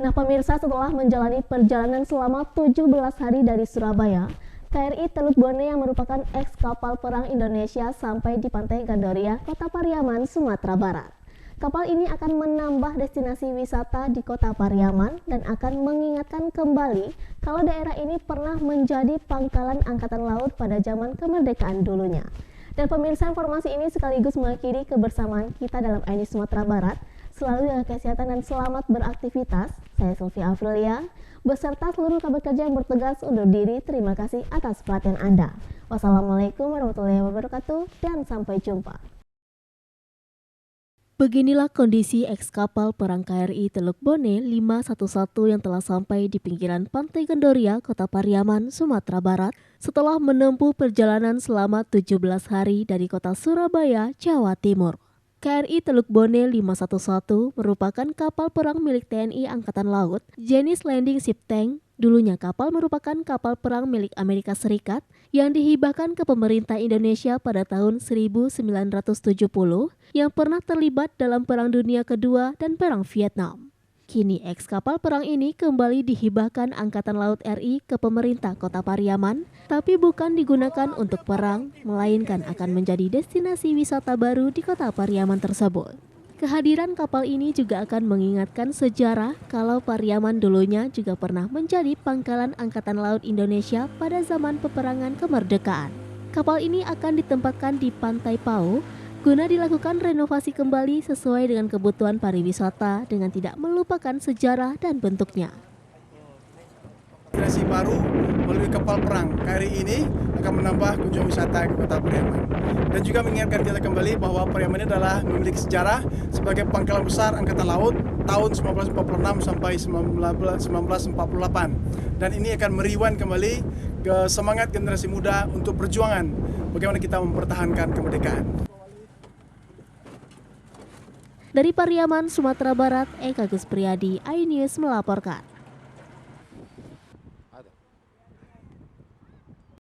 Nah pemirsa, setelah menjalani perjalanan selama 17 hari dari Surabaya, KRI Teluk Bone yang merupakan eks kapal perang Indonesia sampai di Pantai Gandoria, Kota Pariaman, Sumatera Barat. Kapal ini akan menambah destinasi wisata di Kota Pariaman dan akan mengingatkan kembali kalau daerah ini pernah menjadi pangkalan angkatan laut pada zaman kemerdekaan dulunya. Dan pemirsa, informasi ini sekaligus mengakhiri kebersamaan kita dalam ini Sumatera Barat. Selalu jaga kesehatan dan selamat beraktivitas. Saya Sylvia Afrilia beserta seluruh kabar kerja yang bertugas undur diri. Terima kasih atas perhatian Anda. Wassalamualaikum warahmatullahi wabarakatuh dan sampai jumpa. Beginilah kondisi eks kapal perang KRI Teluk Bone 511 yang telah sampai di pinggiran Pantai Gandoria, Kota Pariaman, Sumatera Barat setelah menempuh perjalanan selama 17 hari dari Kota Surabaya, Jawa Timur. KRI Teluk Bone 511 merupakan kapal perang milik TNI Angkatan Laut, jenis Landing Ship Tank. Dulunya kapal merupakan kapal perang milik Amerika Serikat yang dihibahkan ke pemerintah Indonesia pada tahun 1970 yang pernah terlibat dalam Perang Dunia Kedua dan Perang Vietnam. Kini eks kapal perang ini kembali dihibahkan Angkatan Laut RI ke pemerintah Kota Pariaman, tapi bukan digunakan untuk perang, melainkan akan menjadi destinasi wisata baru di Kota Pariaman tersebut. Kehadiran kapal ini juga akan mengingatkan sejarah kalau Pariaman dulunya juga pernah menjadi pangkalan Angkatan Laut Indonesia pada zaman peperangan kemerdekaan. Kapal ini akan ditempatkan di Pantai Pau guna dilakukan renovasi kembali sesuai dengan kebutuhan pariwisata dengan tidak melupakan sejarah dan bentuknya. Destinasi baru melalui kapal perang KRI ini akan menambah kunjungan wisata ke Kota Pariaman dan juga mengingatkan kita kembali bahwa Pariaman ini adalah memiliki sejarah sebagai pangkalan besar Angkatan Laut tahun 1946 sampai 1948, dan ini akan meriwan kembali ke semangat generasi muda untuk perjuangan bagaimana kita mempertahankan kemerdekaan. Dari Pariaman, Sumatera Barat, Eka Gus Priyadi, iNews melaporkan.